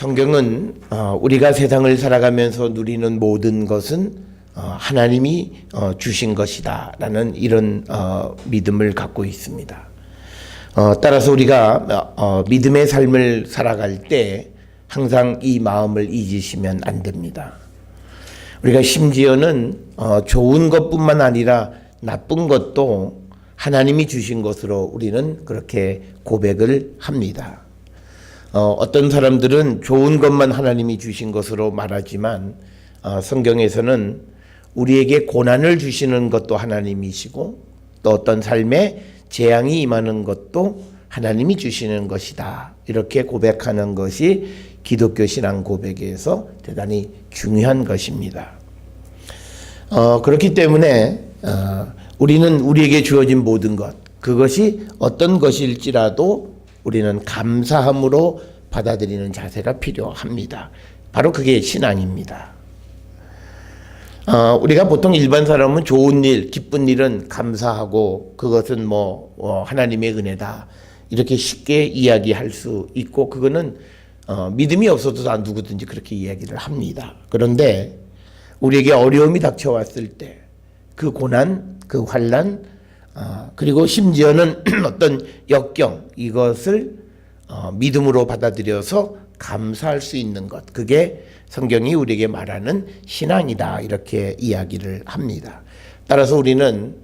성경은 우리가 세상을 살아가면서 누리는 모든 것은 하나님이 주신 것이다 라는 이런 믿음을 갖고 있습니다. 따라서 우리가 믿음의 삶을 살아갈 때 항상 이 마음을 잊으시면 안 됩니다. 우리가 심지어는 좋은 것뿐만 아니라 나쁜 것도 하나님이 주신 것으로 우리는 그렇게 고백을 합니다. 어떤 사람들은 좋은 것만 하나님이 주신 것으로 말하지만 성경에서는 우리에게 고난을 주시는 것도 하나님이시고 또 어떤 삶에 재앙이 임하는 것도 하나님이 주시는 것이다. 이렇게 고백하는 것이 기독교 신앙 고백에서 대단히 중요한 것입니다. 그렇기 때문에 우리는 우리에게 주어진 모든 것, 그것이 어떤 것일지라도 우리는 감사함으로 받아들이는 자세가 필요합니다. 바로 그게 신앙입니다. 우리가 보통 일반 사람은 좋은 일, 기쁜 일은 감사하고 그것은 하나님의 은혜다. 이렇게 쉽게 이야기할 수 있고 그거는 믿음이 없어도 다 누구든지 그렇게 이야기를 합니다. 그런데 우리에게 어려움이 닥쳐왔을 때 그 고난, 그 환난, 그리고 심지어는 어떤 역경, 이것을 믿음으로 받아들여서 감사할 수 있는 것, 그게 성경이 우리에게 말하는 신앙이다 이렇게 이야기를 합니다. 따라서 우리는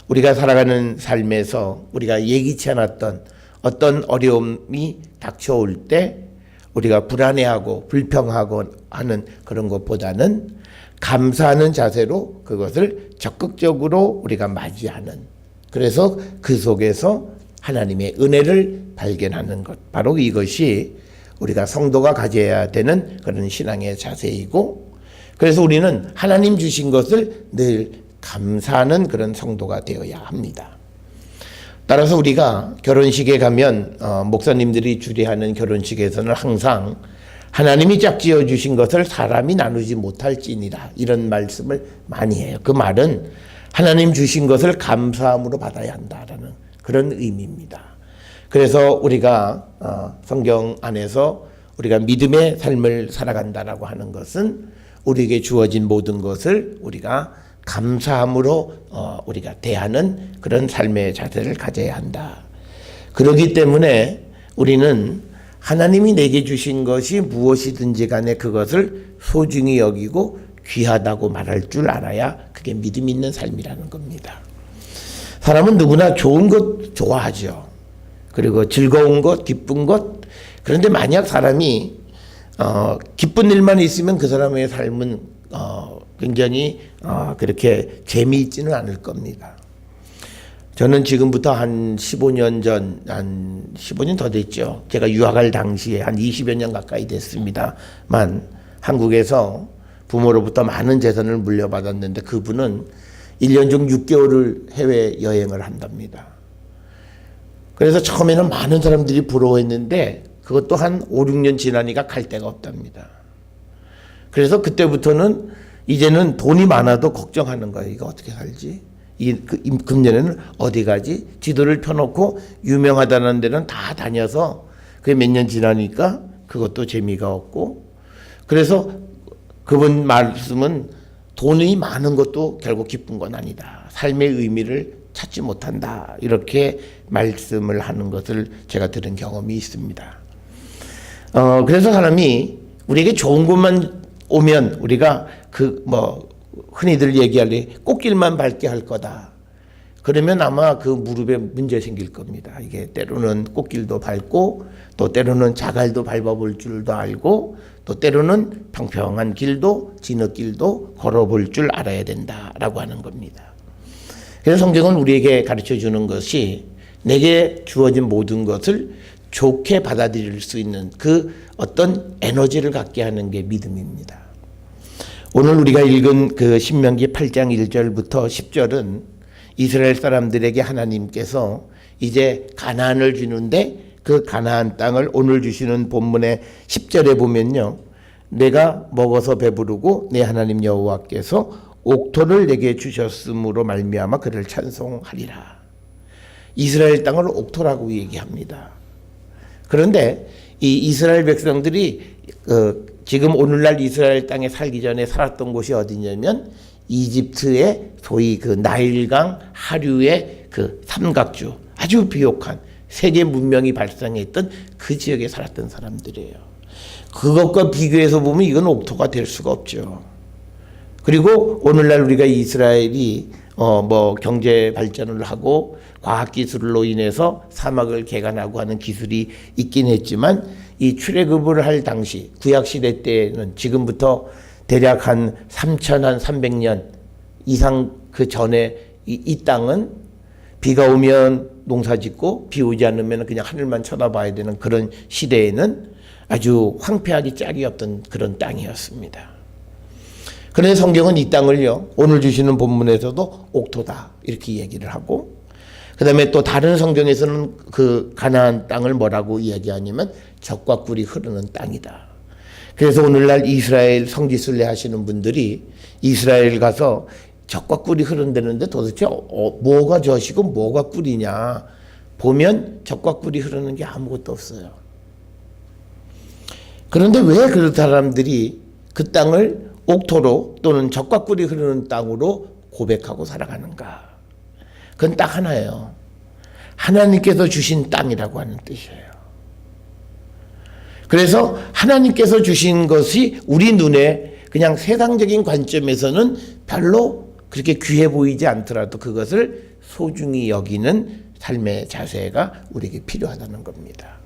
우리가 살아가는 삶에서 우리가 예기치 않았던 어떤 어려움이 닥쳐올 때 우리가 불안해하고 불평하고 하는 그런 것보다는 감사하는 자세로 그것을 적극적으로 우리가 맞이하는, 그래서 그 속에서 하나님의 은혜를 발견하는 것, 바로 이것이 우리가 성도가 가져야 되는 그런 신앙의 자세이고, 그래서 우리는 하나님 주신 것을 늘 감사하는 그런 성도가 되어야 합니다. 따라서 우리가 결혼식에 가면 목사님들이 주례하는 결혼식에서는 항상 하나님이 짝지어 주신 것을 사람이 나누지 못할지니라 이런 말씀을 많이 해요. 그 말은 하나님 주신 것을 감사함으로 받아야 한다라는 그런 의미입니다. 그래서 우리가 성경 안에서 우리가 믿음의 삶을 살아간다라고 하는 것은 우리에게 주어진 모든 것을 우리가 감사함으로 우리가 대하는 그런 삶의 자세를 가져야 한다. 그렇기 때문에 우리는 하나님이 내게 주신 것이 무엇이든지 간에 그것을 소중히 여기고 귀하다고 말할 줄 알아야 그게 믿음 있는 삶이라는 겁니다. 사람은 누구나 좋은 것 좋아하죠. 그리고 즐거운 것, 기쁜 것. 그런데 만약 사람이 기쁜 일만 있으면 그 사람의 삶은 굉장히 그렇게 재미있지는 않을 겁니다. 저는 지금부터 한 15년 전, 한 15년 더 됐죠. 제가 유학할 당시에 한 20여 년 가까이 됐습니다만 한국에서 부모로부터 많은 재산을 물려받았는데 그분은 1년 중 6개월을 해외 여행을 한답니다. 그래서 처음에는 많은 사람들이 부러워했는데 그것도 한 5, 6년 지나니까 갈 데가 없답니다. 그래서 그때부터는 이제는 돈이 많아도 걱정하는 거예요. 이거 어떻게 살지? 금년에는 어디 가지? 지도를 펴놓고 유명하다는 데는 다 다녀서 그게 몇 년 지나니까 그것도 재미가 없고, 그래서 그분 말씀은 돈이 많은 것도 결국 기쁜 건 아니다. 삶의 의미를 찾지 못한다. 이렇게 말씀을 하는 것을 제가 들은 경험이 있습니다. 그래서 사람이 우리에게 좋은 것만 오면 우리가 흔히들 얘기하리 꽃길만 밟게 할 거다. 그러면 아마 그 무릎에 문제 생길 겁니다. 이게 때로는 꽃길도 밟고 또 때로는 자갈도 밟아볼 줄도 알고 또 때로는 평평한 길도 진흙길도 걸어볼 줄 알아야 된다라고 하는 겁니다. 그래서 성경은 우리에게 가르쳐 주는 것이 내게 주어진 모든 것을 좋게 받아들일 수 있는 그 어떤 에너지를 갖게 하는 게 믿음입니다. 오늘 우리가 읽은 그 신명기 8장 1절부터 10절은 이스라엘 사람들에게 하나님께서 이제 가나안을 주는데 그 가나안 땅을 오늘 주시는 본문의 10절에 보면요. 내가 먹어서 배부르고 내 하나님 여호와께서 옥토를 내게 주셨으므로 말미암아 그를 찬송하리라. 이스라엘 땅을 옥토라고 얘기합니다. 그런데 이 이스라엘 백성들이 지금 오늘날 이스라엘 땅에 살기 전에 살았던 곳이 어디냐면 이집트의 소위 그 나일강 하류의 그 삼각주, 아주 비옥한 세계 문명이 발생했던 그 지역에 살았던 사람들이에요. 그것과 비교해서 보면 이건 옥토가 될 수가 없죠. 그리고 오늘날 우리가 이스라엘이 경제 발전을 하고 과학 기술로 인해서 사막을 개간하고 하는 기술이 있긴 했지만 이 출애굽을 할 당시 구약 시대 때는 지금부터 대략 한 3,300년 이상 그 전에 이 땅은 비가 오면 농사 짓고 비 오지 않으면 그냥 하늘만 쳐다봐야 되는 그런 시대에는 아주 황폐하기 짝이 없던 그런 땅이었습니다. 그런데 성경은 이 땅을요, 오늘 주시는 본문에서도 옥토다 이렇게 얘기를 하고, 그 다음에 또 다른 성경에서는 그 가나안 땅을 뭐라고 이야기하냐면 젖과 꿀이 흐르는 땅이다. 그래서 오늘날 이스라엘 성지순례 하시는 분들이 이스라엘 가서 젖과 꿀이 흐른다는데 도대체 뭐가 젖이고 뭐가 꿀이냐 보면 젖과 꿀이 흐르는 게 아무것도 없어요. 그런데 왜 그 사람들이 그 땅을 옥토로 또는 젖과 꿀이 흐르는 땅으로 고백하고 살아가는가? 그건 딱 하나예요. 하나님께서 주신 땅이라고 하는 뜻이에요. 그래서 하나님께서 주신 것이 우리 눈에 그냥 세상적인 관점에서는 별로 그렇게 귀해 보이지 않더라도 그것을 소중히 여기는 삶의 자세가 우리에게 필요하다는 겁니다.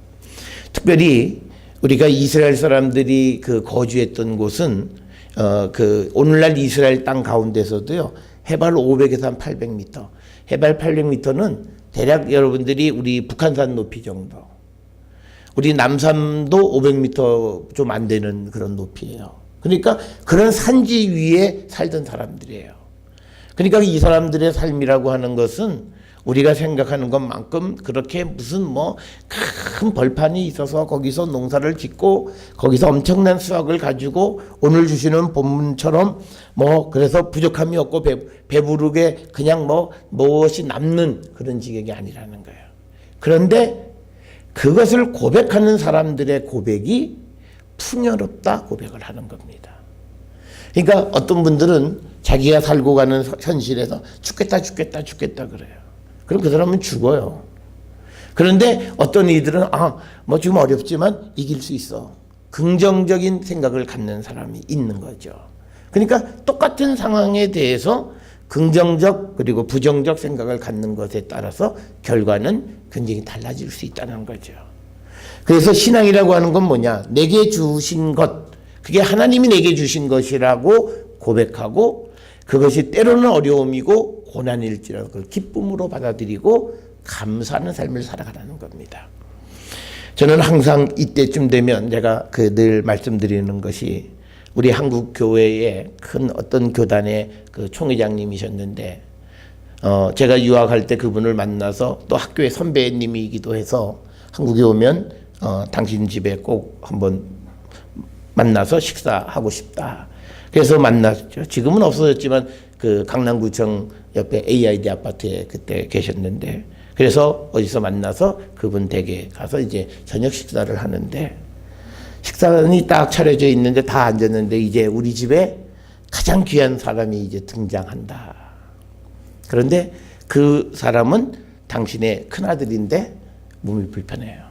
특별히 우리가 이스라엘 사람들이 그 거주했던 곳은 그 오늘날 이스라엘 땅 가운데서도요, 해발 500에서 한 800m, 해발 800m는 대략 여러분들이 우리 북한산 높이 정도, 우리 남산도 500m 좀 안 되는 그런 높이예요. 그러니까 그런 산지 위에 살던 사람들이에요. 그러니까 이 사람들의 삶이라고 하는 것은 우리가 생각하는 것만큼 그렇게 무슨 큰 벌판이 있어서 거기서 농사를 짓고 거기서 엄청난 수확을 가지고 오늘 주시는 본문처럼 그래서 부족함이 없고 배부르게 그냥 무엇이 남는 그런 지경이 아니라는 거예요. 그런데 그것을 고백하는 사람들의 고백이 풍요롭다 고백을 하는 겁니다. 그러니까 어떤 분들은 자기가 살고 가는 현실에서 죽겠다 그래요. 그럼 그 사람은 죽어요. 그런데 어떤 이들은 좀 어렵지만 이길 수 있어. 긍정적인 생각을 갖는 사람이 있는 거죠. 그러니까 똑같은 상황에 대해서 긍정적 그리고 부정적 생각을 갖는 것에 따라서 결과는 굉장히 달라질 수 있다는 거죠. 그래서 신앙이라고 하는 건 뭐냐? 내게 주신 것, 그게 하나님이 내게 주신 것이라고 고백하고 그것이 때로는 어려움이고 고난일지라도 그걸 기쁨으로 받아들이고 감사하는 삶을 살아가라는 겁니다. 저는 항상 이때쯤 되면 제가 늘 말씀드리는 것이 우리 한국 교회의 큰 어떤 교단의 그 총회장님이셨는데 제가 유학할 때 그분을 만나서 또 학교의 선배님이기도 해서 한국에 오면 당신 집에 꼭 한번 만나서 식사하고 싶다. 그래서 만났죠. 지금은 없어졌지만 그 강남구청 옆에 AID 아파트에 그때 계셨는데 그래서 어디서 만나서 그분 댁에 가서 이제 저녁 식사를 하는데 식사는 딱 차려져 있는데 다 앉았는데 이제 우리 집에 가장 귀한 사람이 이제 등장한다. 그런데 그 사람은 당신의 큰아들인데 몸이 불편해요.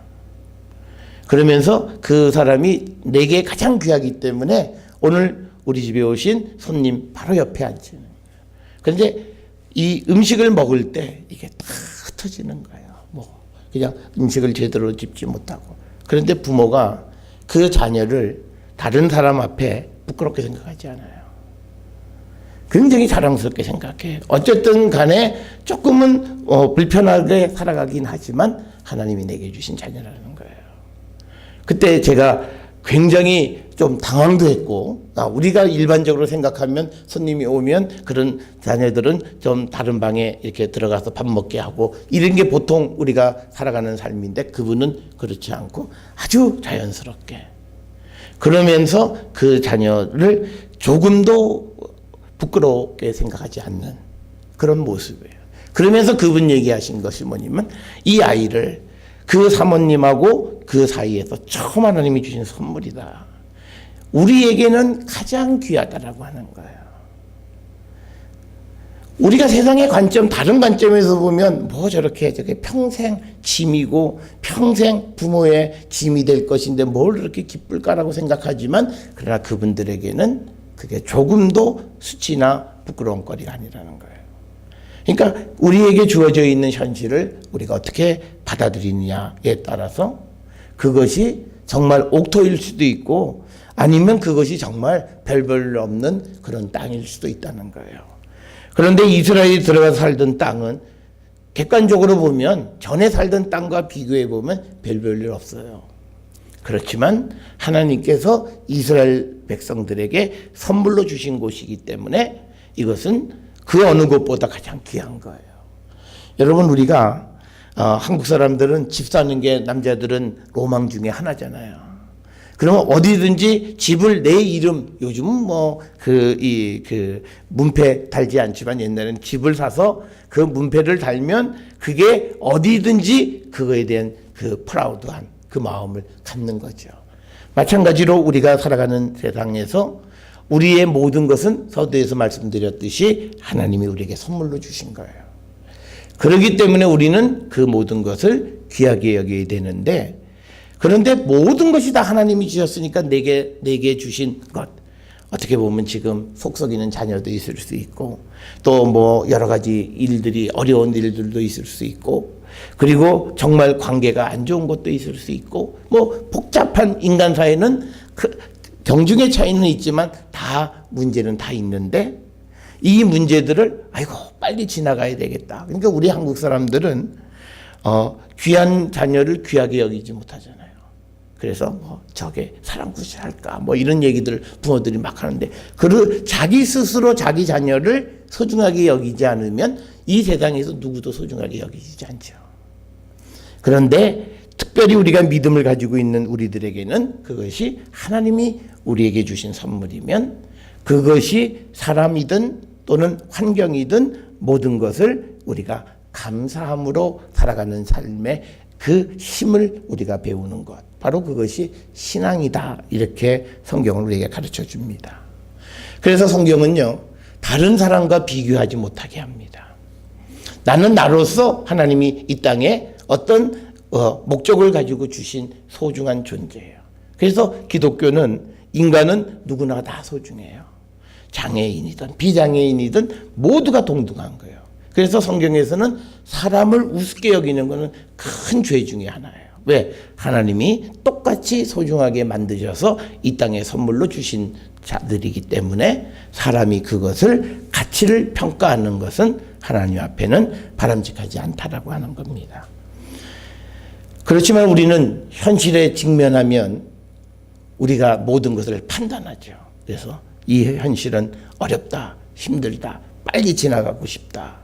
그러면서 그 사람이 내게 가장 귀하기 때문에 오늘 우리 집에 오신 손님 바로 옆에 앉히는 거예요. 그런데 이 음식을 먹을 때 이게 다 흩어지는 거예요. 그냥 음식을 제대로 집지 못하고. 그런데 부모가 그 자녀를 다른 사람 앞에 부끄럽게 생각하지 않아요. 굉장히 자랑스럽게 생각해요. 어쨌든 간에 조금은 불편하게 살아가긴 하지만 하나님이 내게 주신 자녀라는 거예요. 그때 제가 굉장히 좀 당황도 했고, 우리가 일반적으로 생각하면 손님이 오면 그런 자녀들은 좀 다른 방에 이렇게 들어가서 밥 먹게 하고 이런 게 보통 우리가 살아가는 삶인데 그분은 그렇지 않고 아주 자연스럽게 그러면서 그 자녀를 조금도 부끄럽게 생각하지 않는 그런 모습이에요. 그러면서 그분 얘기하신 것이 뭐냐면 이 아이를 그 사모님하고 그 사이에서 처음 하나님이 주신 선물이다. 우리에게는 가장 귀하다라고 하는 거예요. 우리가 세상의 관점, 다른 관점에서 보면 뭐 저렇게 평생 짐이고 평생 부모의 짐이 될 것인데 뭘 그렇게 기쁠까라고 생각하지만, 그러나 그분들에게는 그게 조금도 수치나 부끄러운 거리가 아니라는 거예요. 그러니까 우리에게 주어져 있는 현실을 우리가 어떻게 받아들이느냐에 따라서 그것이 정말 옥토일 수도 있고 아니면 그것이 정말 별별 없는 그런 땅일 수도 있다는 거예요. 그런데 이스라엘이 들어가 살던 땅은 객관적으로 보면 전에 살던 땅과 비교해 보면 별별 없어요. 그렇지만 하나님께서 이스라엘 백성들에게 선물로 주신 곳이기 때문에 이것은 그 어느 곳보다 가장 귀한 거예요. 여러분, 우리가 한국 사람들은 집 사는 게 남자들은 로망 중에 하나잖아요. 그러면 어디든지 집을 내 이름, 요즘은 문패 달지 않지만 옛날에는 집을 사서 그 문패를 달면 그게 어디든지 그거에 대한 그 프라우드한 그 마음을 갖는 거죠. 마찬가지로 우리가 살아가는 세상에서 우리의 모든 것은 서두에서 말씀드렸듯이 하나님이 우리에게 선물로 주신 거예요. 그렇기 때문에 우리는 그 모든 것을 귀하게 여겨야 되는데, 그런데 모든 것이 다 하나님이 주셨으니까 내게 주신 것, 어떻게 보면 지금 속 썩이는 자녀도 있을 수 있고 또 여러 가지 일들이, 어려운 일들도 있을 수 있고, 그리고 정말 관계가 안 좋은 것도 있을 수 있고, 복잡한 인간 사회는 경중의 차이는 있지만 다 문제는 다 있는데, 이 문제들을 빨리 지나가야 되겠다. 그러니까 우리 한국 사람들은 귀한 자녀를 귀하게 여기지 못하잖아요. 그래서 저게 사랑구실할까 이런 얘기들 부모들이 막 하는데, 자기 스스로 자기 자녀를 소중하게 여기지 않으면 이 세상에서 누구도 소중하게 여기지 않죠. 그런데 특별히 우리가 믿음을 가지고 있는 우리들에게는 그것이 하나님이 우리에게 주신 선물이면, 그것이 사람이든 또는 환경이든 모든 것을 우리가 감사함으로 살아가는 삶의 그 힘을 우리가 배우는 것, 바로 그것이 신앙이다. 이렇게 성경은 우리에게 가르쳐 줍니다. 그래서 성경은요, 다른 사람과 비교하지 못하게 합니다. 나는 나로서 하나님이 이 땅에 어떤 목적을 가지고 주신 소중한 존재예요. 그래서 기독교는, 인간은 누구나 다 소중해요. 장애인이든 비장애인이든 모두가 동등한 거예요. 그래서 성경에서는 사람을 우습게 여기는 것은 큰 죄 중에 하나예요. 왜? 하나님이 똑같이 소중하게 만드셔서 이 땅에 선물로 주신 자들이기 때문에 사람이 그것을 가치를 평가하는 것은 하나님 앞에는 바람직하지 않다라고 하는 겁니다. 그렇지만 우리는 현실에 직면하면 우리가 모든 것을 판단하죠. 그래서 이 현실은 어렵다, 힘들다, 빨리 지나가고 싶다.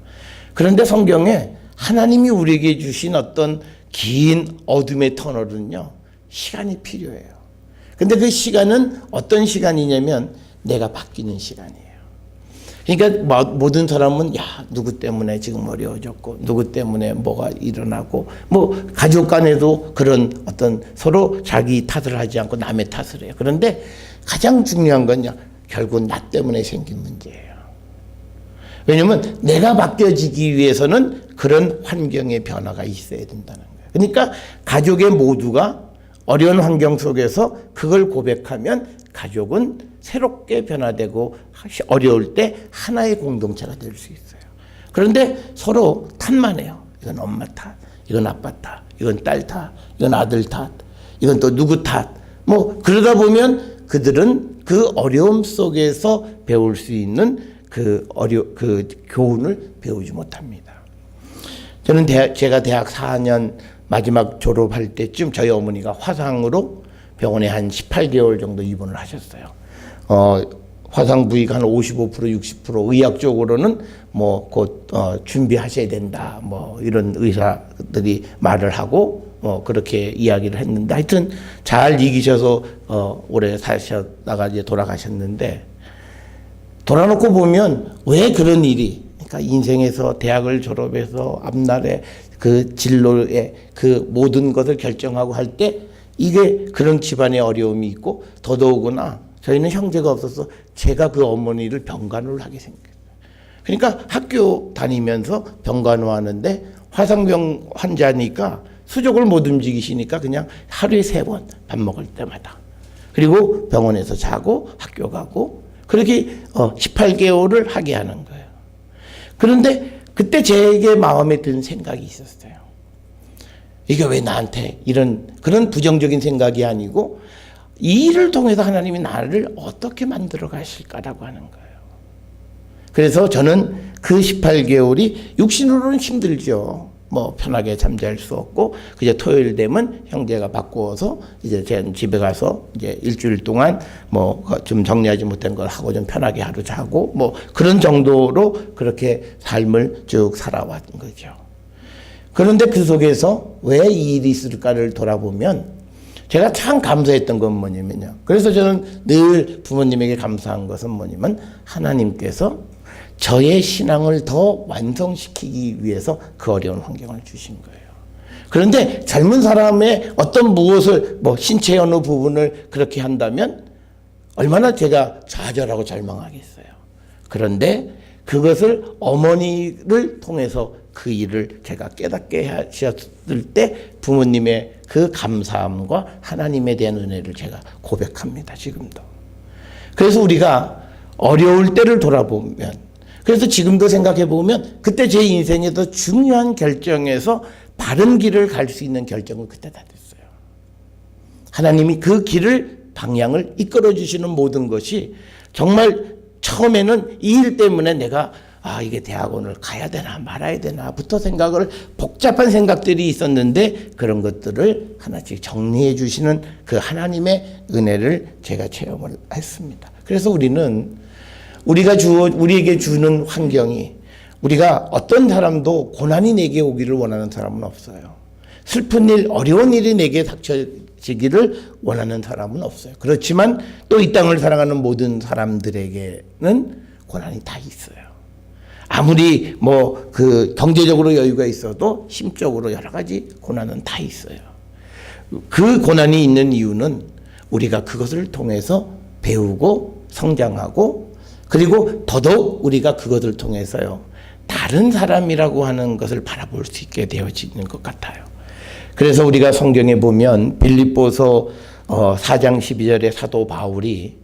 그런데 성경에 하나님이 우리에게 주신 어떤 긴 어둠의 터널은요, 시간이 필요해요. 근데 그 시간은 어떤 시간이냐면 내가 바뀌는 시간이에요. 그러니까 모든 사람은 누구 때문에 지금 어려워졌고, 누구 때문에 뭐가 일어나고, 가족 간에도 그런 어떤 서로 자기 탓을 하지 않고 남의 탓을 해요. 그런데 가장 중요한 건요, 결국 나 때문에 생긴 문제예요. 왜냐하면 내가 바뀌어지기 위해서는 그런 환경의 변화가 있어야 된다는 거예요. 그러니까 가족의 모두가 어려운 환경 속에서 그걸 고백하면 가족은 새롭게 변화되고 어려울 때 하나의 공동체가 될 수 있어요. 그런데 서로 탓만 해요. 이건 엄마 탓, 이건 아빠 탓, 이건 딸 탓, 이건 아들 탓, 이건 또 누구 탓. 그러다 보면 그들은 그 어려움 속에서 배울 수 있는 그 교훈을 배우지 못합니다. 저는 제가 대학 4년 마지막 졸업할 때쯤 저희 어머니가 화상으로 병원에 한 18개월 정도 입원을 하셨어요. 화상 부위가 한 55%, 60% 의학적으로는 곧 준비하셔야 된다. 이런 의사들이 말을 하고 그렇게 이야기를 했는데, 하여튼 잘 이기셔서 오래 사셨다가 이제 돌아가셨는데, 돌아놓고 보면 왜 그런 일이, 그러니까 그러니까 인생에서 대학을 졸업해서 앞날에 그 진로에 그 모든 것을 결정하고 할 때 이게 그런 집안의 어려움이 있고 더더욱이나 저희는 형제가 없어서 제가 그 어머니를 병간호를 하게 생겼어요. 그러니까 학교 다니면서 병간호 하는데 화상병 환자니까 수족을 못 움직이시니까 그냥 하루에 3번 밥 먹을 때마다 그리고 병원에서 자고 학교 가고 그렇게 18개월을 하게 하는 거예요. 그런데 그때 제게 마음에 든 생각이 있었어요. 이게 왜 나한테 이런 그런 부정적인 생각이 아니고 이 일을 통해서 하나님이 나를 어떻게 만들어 가실까라고 하는 거예요. 그래서 저는 그 18개월이 육신으로는 힘들죠. 뭐 편하게 잠잘 수 없고 그제 토요일 되면 형제가 바꾸어서 이제 제 집에 가서 이제 일주일 동안 뭐 좀 정리하지 못한 걸 하고 좀 편하게 하루 자고 뭐 그런 정도로 그렇게 삶을 쭉 살아왔던 거죠. 그런데 그 속에서 왜 이 일이 있을까를 돌아보면 제가 참 감사했던 건 뭐냐면요. 그래서 저는 늘 부모님에게 감사한 것은 뭐냐면 하나님께서 저의 신앙을 더 완성시키기 위해서 그 어려운 환경을 주신 거예요. 그런데 젊은 사람의 어떤 무엇을 뭐 신체의 어느 부분을 그렇게 한다면 얼마나 제가 좌절하고 절망하겠어요. 그런데 그것을 어머니를 통해서 그 일을 제가 깨닫게 하셨을 때 부모님의 그 감사함과 하나님에 대한 은혜를 제가 고백합니다. 지금도. 그래서 우리가 어려울 때를 돌아보면 그래서 지금도 생각해 보면 그때 제 인생에서 중요한 결정에서 바른 길을 갈 수 있는 결정은 그때 다 됐어요. 하나님이 그 길을 방향을 이끌어 주시는 모든 것이 정말 처음에는 이 일 때문에 내가 이게 대학원을 가야 되나 말아야 되나부터 생각을 복잡한 생각들이 있었는데 그런 것들을 하나씩 정리해 주시는 그 하나님의 은혜를 제가 체험을 했습니다. 그래서 우리에게 주는 환경이 우리가 어떤 사람도 고난이 내게 오기를 원하는 사람은 없어요. 슬픈 일, 어려운 일이 내게 닥쳐지기를 원하는 사람은 없어요. 그렇지만 또 이 땅을 살아가는 모든 사람들에게는 고난이 다 있어요. 아무리 뭐 그 경제적으로 여유가 있어도 심적으로 여러 가지 고난은 다 있어요. 그 고난이 있는 이유는 우리가 그것을 통해서 배우고 성장하고 그리고 더더욱 우리가 그것을 통해서요 다른 사람이라고 하는 것을 바라볼 수 있게 되어지는 것 같아요. 그래서 우리가 성경에 보면 빌립보서 4장 12절에 사도 바울이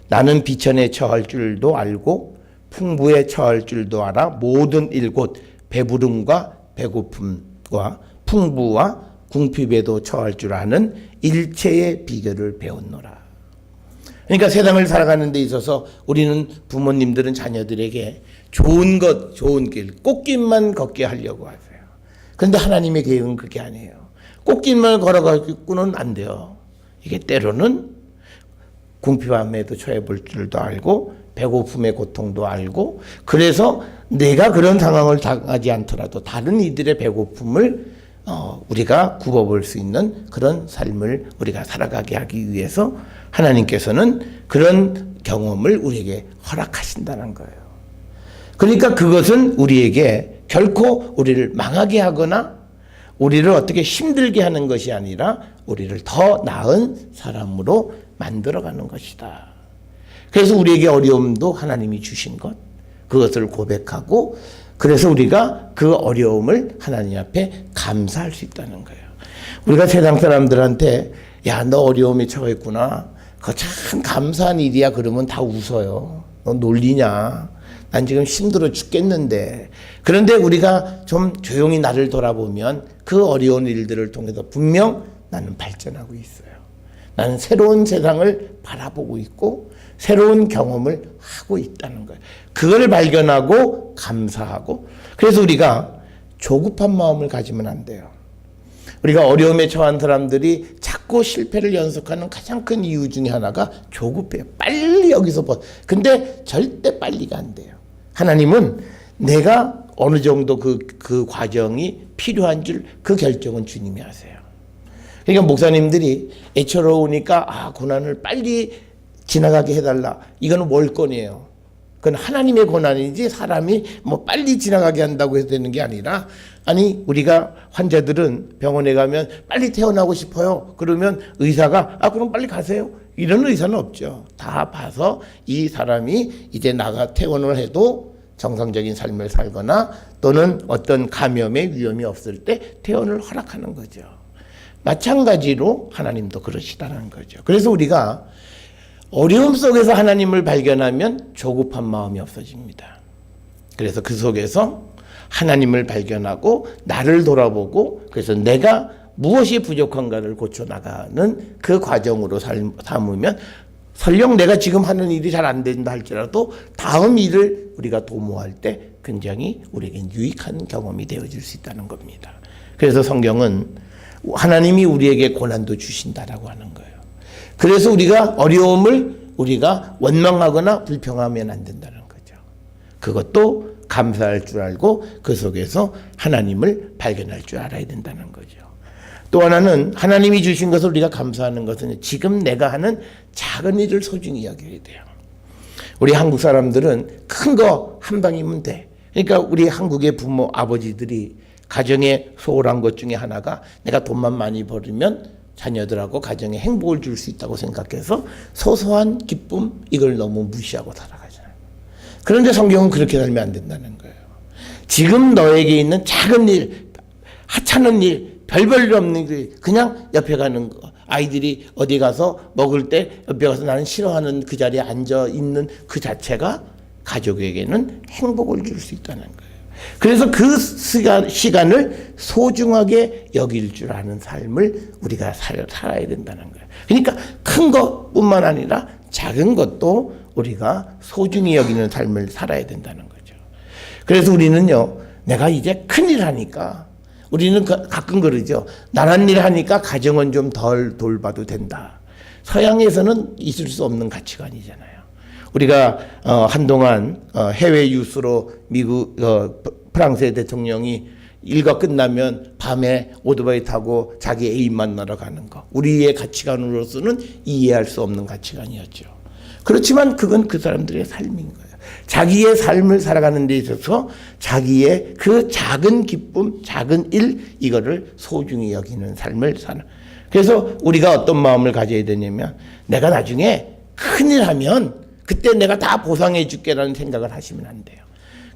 나는 비천에 처할 줄도 알고 풍부에 처할 줄도 알아 모든 일 곧 배부름과 배고픔과 풍부와 궁핍에도 처할 줄 아는 일체의 비결을 배웠노라. 그러니까 세상을 살아가는 데 있어서 우리는 부모님들은 자녀들에게 좋은 것, 좋은 길, 꽃길만 걷게 하려고 하세요. 그런데 하나님의 계획은 그게 아니에요. 꽃길만 걸어가고는 안 돼요. 이게 때로는 궁핍함에도 처해 볼 줄도 알고 배고픔의 고통도 알고 그래서 내가 그런 상황을 당하지 않더라도 다른 이들의 배고픔을 우리가 굽어볼 수 있는 그런 삶을 우리가 살아가게 하기 위해서 하나님께서는 그런 경험을 우리에게 허락하신다는 거예요. 그러니까 그것은 우리에게 결코 우리를 망하게 하거나 우리를 어떻게 힘들게 하는 것이 아니라 우리를 더 나은 사람으로 만들어가는 것이다. 그래서 우리에게 어려움도 하나님이 주신 것, 그것을 고백하고 그래서 우리가 그 어려움을 하나님 앞에 감사할 수 있다는 거예요. 우리가 세상 사람들한테 야, 너 어려움에 처했구나. 그거 참 감사한 일이야. 그러면 다 웃어요. 너 놀리냐. 난 지금 힘들어 죽겠는데. 그런데 우리가 좀 조용히 나를 돌아보면 그 어려운 일들을 통해서 분명 나는 발전하고 있어요. 나는 새로운 세상을 바라보고 있고 새로운 경험을 하고 있다는 거예요. 그걸 발견하고 감사하고 그래서 우리가 조급한 마음을 가지면 안 돼요. 우리가 어려움에 처한 사람들이 자꾸 실패를 연속하는 가장 큰 이유 중에 하나가 조급해요. 빨리 여기서 근데 절대 빨리가 안 돼요. 하나님은 내가 어느 정도 그 과정이 필요한 줄 그 결정은 주님이 하세요. 그러니까 목사님들이 애처로우니까 고난을 빨리 지나가게 해달라. 이거는 월권이에요. 그건 하나님의 고난이지 사람이 뭐 빨리 지나가게 한다고 해서 되는 게 아니라, 아니 우리가 환자들은 병원에 가면 빨리 퇴원하고 싶어요. 그러면 의사가 그럼 빨리 가세요. 이런 의사는 없죠. 다 봐서 이 사람이 이제 나가 퇴원을 해도 정상적인 삶을 살거나 또는 어떤 감염의 위험이 없을 때 퇴원을 허락하는 거죠. 마찬가지로 하나님도 그러시다는 거죠. 그래서 우리가 어려움 속에서 하나님을 발견하면 조급한 마음이 없어집니다. 그래서 그 속에서 하나님을 발견하고 나를 돌아보고, 그래서 내가 무엇이 부족한가를 고쳐나가는 그 과정으로 삼으면 설령 내가 지금 하는 일이 잘 안 된다 할지라도 다음 일을 우리가 도모할 때 굉장히 우리에게 유익한 경험이 되어질 수 있다는 겁니다. 그래서 성경은 하나님이 우리에게 고난도 주신다라고 하는 거예요. 그래서 우리가 어려움을 우리가 원망하거나 불평하면 안 된다는 거죠. 그것도 감사할 줄 알고 그 속에서 하나님을 발견할 줄 알아야 된다는 거죠. 또 하나는 하나님이 주신 것을 우리가 감사하는 것은 지금 내가 하는 작은 일을 소중히 여겨야 돼요. 우리 한국 사람들은 큰 거 한 방이면 돼. 그러니까 우리 한국의 부모 아버지들이 가정에 소홀한 것 중에 하나가 내가 돈만 많이 벌으면 자녀들하고 가정에 행복을 줄 수 있다고 생각해서 소소한 기쁨 이걸 너무 무시하고 살아가잖아요. 그런데 성경은 그렇게 살면 안 된다는 거예요. 지금 너에게 있는 작은 일, 하찮은 일, 별볼일 없는 일, 그냥 옆에 가는 거. 아이들이 어디 가서 먹을 때 옆에 가서 나는 싫어하는 그 자리에 앉아 있는 그 자체가 가족에게는 행복을 줄 수 있다는 거예요. 그래서 그 시간을 소중하게 여길 줄 아는 삶을 우리가 살아야 된다는 거예요. 그러니까 큰 것뿐만 아니라 작은 것도 우리가 소중히 여기는 삶을 살아야 된다는 거죠. 그래서 우리는요, 내가 이제 큰일 하니까 우리는 가끔 그러죠. 나란 일 하니까 가정은 좀 덜 돌봐도 된다. 서양에서는 있을 수 없는 가치관이잖아요. 우리가 한동안 해외 유수로 미국 프랑스의 대통령이 일과 끝나면 밤에 오토바이 타고 자기 애인 만나러 가는 거, 우리의 가치관으로서는 이해할 수 없는 가치관이었죠. 그렇지만 그건 그 사람들의 삶인 거예요. 자기의 삶을 살아가는 데 있어서 자기의 그 작은 기쁨, 작은 일, 이거를 소중히 여기는 삶을 사는. 그래서 우리가 어떤 마음을 가져야 되냐면, 내가 나중에 큰일 하면 그때 내가 다 보상해 줄게라는 생각을 하시면 안 돼요.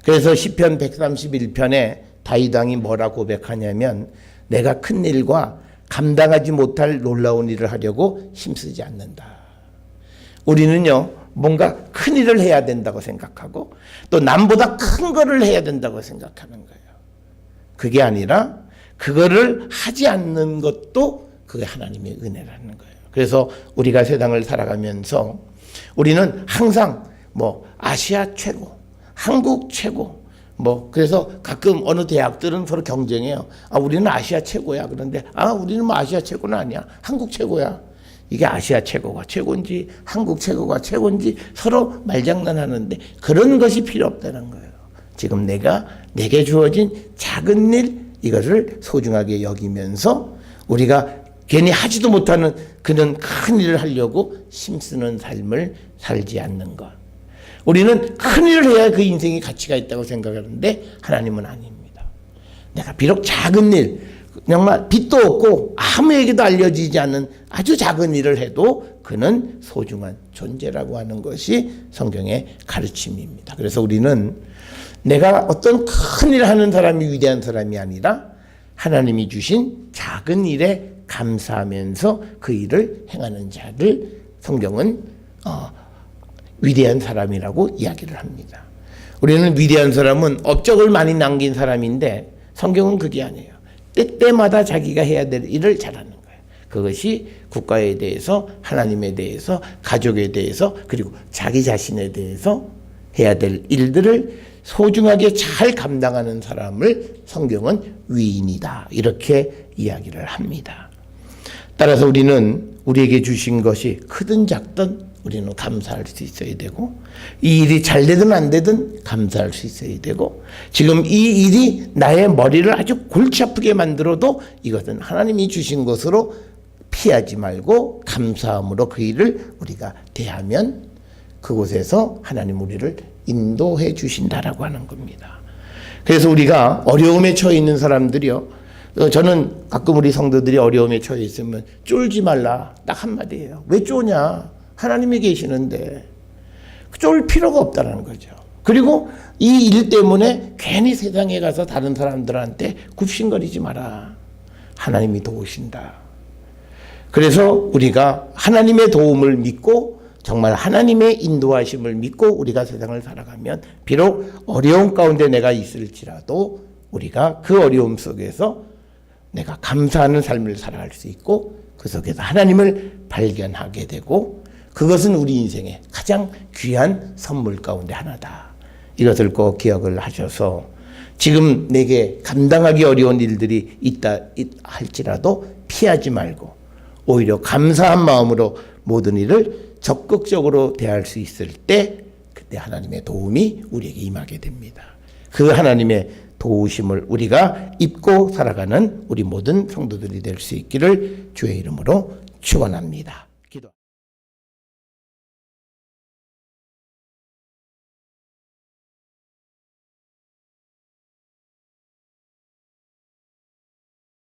그래서 시편 131편에 다윗 왕이 뭐라 고백하냐면, 내가 큰 일과 감당하지 못할 놀라운 일을 하려고 힘쓰지 않는다. 우리는요, 뭔가 큰 일을 해야 된다고 생각하고 또 남보다 큰 거를 해야 된다고 생각하는 거예요. 그게 아니라 그거를 하지 않는 것도 그게 하나님의 은혜라는 거예요. 그래서 우리가 세상을 살아가면서 우리는 항상 뭐 아시아 최고, 한국 최고, 뭐 그래서 가끔 어느 대학들은 서로 경쟁해요. 우리는 아시아 최고야. 그런데 우리는 뭐 아시아 최고는 아니야. 한국 최고야. 이게 아시아 최고가 최고인지 한국 최고가 최고인지 서로 말장난하는데 그런 것이 필요 없다는 거예요. 지금 내게 주어진 작은 일, 이것을 소중하게 여기면서 우리가 괜히 하지도 못하는 그런 큰 일을 하려고 힘쓰는 삶을 살지 않는 것. 우리는 큰 일을 해야 그 인생이 가치가 있다고 생각하는데 하나님은 아닙니다. 내가 비록 작은 일, 정말 빛도 없고 아무에게도 알려지지 않는 아주 작은 일을 해도 그는 소중한 존재라고 하는 것이 성경의 가르침입니다. 그래서 우리는 내가 어떤 큰 일을 하는 사람이 위대한 사람이 아니라 하나님이 주신 작은 일에 감사하면서 그 일을 행하는 자를 성경은 위대한 사람이라고 이야기를 합니다. 우리는 위대한 사람은 업적을 많이 남긴 사람인데 성경은 그게 아니에요. 때때마다 자기가 해야 될 일을 잘하는 거예요. 그것이 국가에 대해서, 하나님에 대해서, 가족에 대해서, 그리고 자기 자신에 대해서 해야 될 일들을 소중하게 잘 감당하는 사람을 성경은 위인이다, 이렇게 이야기를 합니다. 따라서 우리는 우리에게 주신 것이 크든 작든 우리는 감사할 수 있어야 되고, 이 일이 잘 되든 안 되든 감사할 수 있어야 되고, 지금 이 일이 나의 머리를 아주 골치 아프게 만들어도 이것은 하나님이 주신 것으로 피하지 말고 감사함으로 그 일을 우리가 대하면 그곳에서 하나님 우리를 인도해 주신다라고 하는 겁니다. 그래서 우리가 어려움에 처해 있는 사람들이요. 저는 가끔 우리 성도들이 어려움에 처해 있으면 쫄지 말라. 딱 한마디예요. 왜 쫄냐? 하나님이 계시는데. 쫄 필요가 없다는 거죠. 그리고 이 일 때문에 괜히 세상에 가서 다른 사람들한테 굽신거리지 마라. 하나님이 도우신다. 그래서 우리가 하나님의 도움을 믿고 정말 하나님의 인도하심을 믿고 우리가 세상을 살아가면 비록 어려움 가운데 내가 있을지라도 우리가 그 어려움 속에서 내가 감사하는 삶을 살아갈 수 있고 그 속에서 하나님을 발견하게 되고 그것은 우리 인생의 가장 귀한 선물 가운데 하나다. 이것을 꼭 기억을 하셔서 지금 내게 감당하기 어려운 일들이 있다 할지라도 피하지 말고 오히려 감사한 마음으로 모든 일을 적극적으로 대할 수 있을 때 그때 하나님의 도움이 우리에게 임하게 됩니다. 그 하나님의 도우심을 우리가 입고 살아가는 우리 모든 성도들이 될 수 있기를 주의 이름으로 축원합니다.